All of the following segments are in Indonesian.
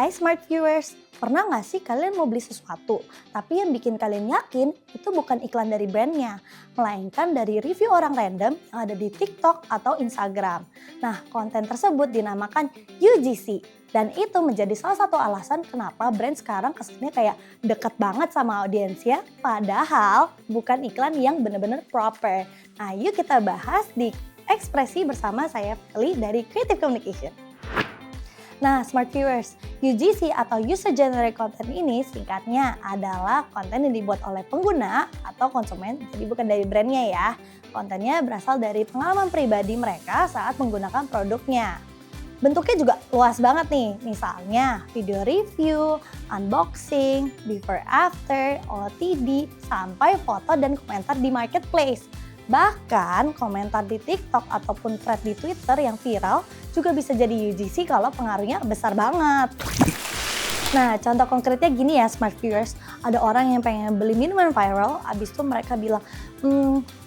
Hai Smart Viewers, pernah nggak sih kalian mau beli sesuatu, tapi yang bikin kalian yakin itu bukan iklan dari brandnya, melainkan dari review orang random yang ada di TikTok atau Instagram. Nah, konten tersebut dinamakan UGC, dan itu menjadi salah satu alasan kenapa brand sekarang kesannya kayak deket banget sama audiensnya, padahal bukan iklan yang benar-benar proper. Nah, yuk kita bahas di Ekspresi bersama saya Feli dari Creative Communication. Nah, Smart Viewers, UGC atau User Generated Content ini singkatnya adalah konten yang dibuat oleh pengguna atau konsumen, jadi bukan dari brandnya ya. Kontennya berasal dari pengalaman pribadi mereka saat menggunakan produknya. Bentuknya juga luas banget nih, misalnya video review, unboxing, before after, OOTD, sampai foto dan komentar di marketplace. Bahkan komentar di TikTok ataupun thread di Twitter yang viral juga bisa jadi UGC kalau pengaruhnya besar banget. Nah, contoh konkretnya gini ya Smart Viewers, ada orang yang pengen beli minuman viral, abis itu mereka bilang,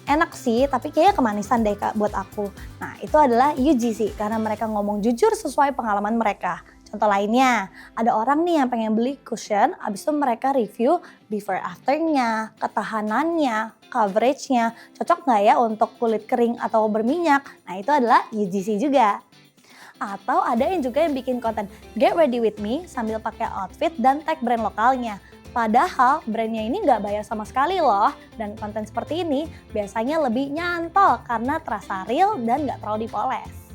enak sih tapi kayaknya kemanisan deh Kak buat aku. Nah, itu adalah UGC karena mereka ngomong jujur sesuai pengalaman mereka. Contoh lainnya, ada orang nih yang pengen beli cushion, abis itu mereka review before afternya, ketahanannya, coveragenya, cocok nggak ya untuk kulit kering atau berminyak? Nah, itu adalah UGC juga. Atau ada yang juga yang bikin konten get ready with me sambil pakai outfit dan tag brand lokalnya. Padahal brandnya ini nggak bayar sama sekali loh, dan konten seperti ini biasanya lebih nyantol karena terasa real dan nggak terlalu dipoles.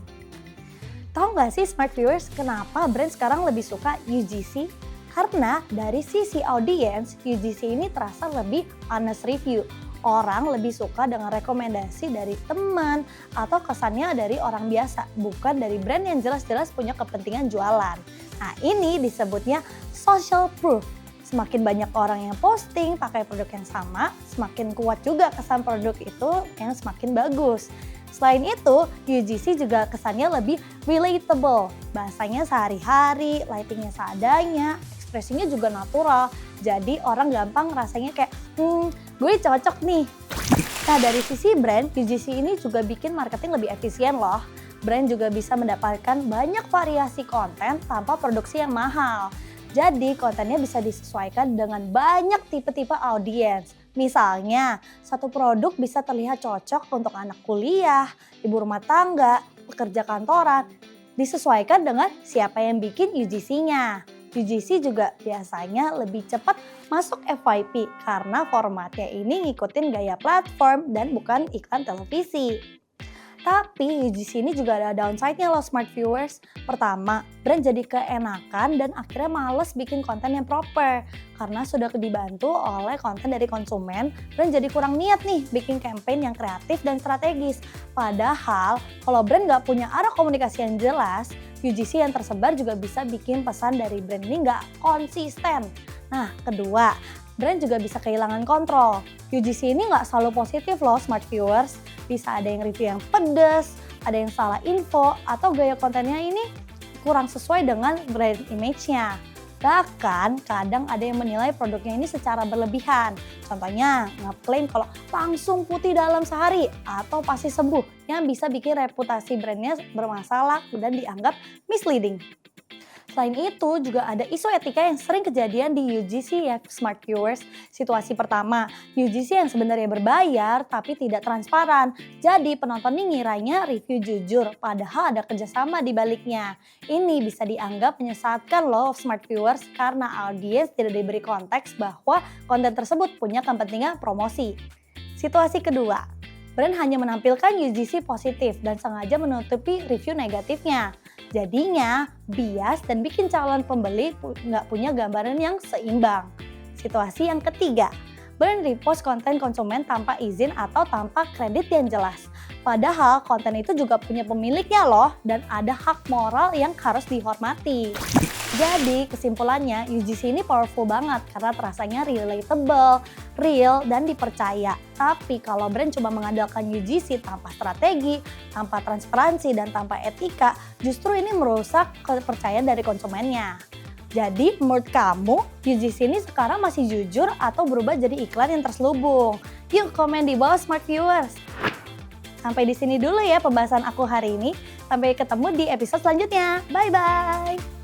Tahu nggak sih Smart Viewers kenapa brand sekarang lebih suka UGC? Karena dari sisi audience, UGC ini terasa lebih honest review. Orang lebih suka dengan rekomendasi dari teman atau kesannya dari orang biasa, bukan dari brand yang jelas-jelas punya kepentingan jualan. Nah, ini disebutnya social proof. Semakin banyak orang yang posting pakai produk yang sama, semakin kuat juga kesan produk itu yang semakin bagus. Selain itu, UGC juga kesannya lebih relatable. Bahasanya sehari-hari, lightingnya seadanya, ekspresinya juga natural. Jadi orang gampang rasanya kayak, gue cocok nih. Nah, dari sisi brand, UGC ini juga bikin marketing lebih efisien loh. Brand juga bisa mendapatkan banyak variasi konten tanpa produksi yang mahal. Jadi kontennya bisa disesuaikan dengan banyak tipe-tipe audiens. Misalnya, satu produk bisa terlihat cocok untuk anak kuliah, ibu rumah tangga, pekerja kantoran. Disesuaikan dengan siapa yang bikin UGC-nya. UGC juga biasanya lebih cepat masuk FYP karena formatnya ini ngikutin gaya platform dan bukan iklan televisi. Tapi UGC ini juga ada downside-nya loh Smart Viewers. Pertama, brand jadi keenakan dan akhirnya males bikin konten yang proper. Karena sudah dibantu oleh konten dari konsumen, brand jadi kurang niat nih bikin campaign yang kreatif dan strategis. Padahal kalau brand nggak punya arah komunikasi yang jelas, UGC yang tersebar juga bisa bikin pesan dari brand ini nggak konsisten. Nah, kedua, brand juga bisa kehilangan kontrol. UGC ini nggak selalu positif loh Smart Viewers. Bisa ada yang review yang pedes, ada yang salah info, atau gaya kontennya ini kurang sesuai dengan brand image-nya. Bahkan kadang ada yang menilai produknya ini secara berlebihan. Contohnya ngeklaim kalau langsung putih dalam sehari atau pasti sembuh yang bisa bikin reputasi brandnya bermasalah dan dianggap misleading. Selain itu juga ada isu etika yang sering kejadian di UGC ya Smart Viewers. Situasi pertama, UGC yang sebenarnya berbayar tapi tidak transparan. Jadi penonton ini ngiranya review jujur padahal ada kerjasama di baliknya. Ini bisa dianggap menyesatkan loh Smart Viewers karena audiens tidak diberi konteks bahwa konten tersebut punya kepentingan promosi. Situasi kedua, brand hanya menampilkan UGC positif dan sengaja menutupi review negatifnya. Jadinya bias dan bikin calon pembeli nggak punya gambaran yang seimbang. Situasi yang ketiga, brand repost konten konsumen tanpa izin atau tanpa kredit yang jelas. Padahal konten itu juga punya pemiliknya loh dan ada hak moral yang harus dihormati. Jadi kesimpulannya UGC ini powerful banget karena terasanya relatable, real, dan dipercaya. Tapi kalau brand coba mengandalkan UGC tanpa strategi, tanpa transparansi, dan tanpa etika, justru ini merusak kepercayaan dari konsumennya. Jadi menurut kamu UGC ini sekarang masih jujur atau berubah jadi iklan yang terselubung? Yuk komen di bawah Smart Viewers. Sampai di sini dulu ya pembahasan aku hari ini. Sampai ketemu di episode selanjutnya. Bye-bye.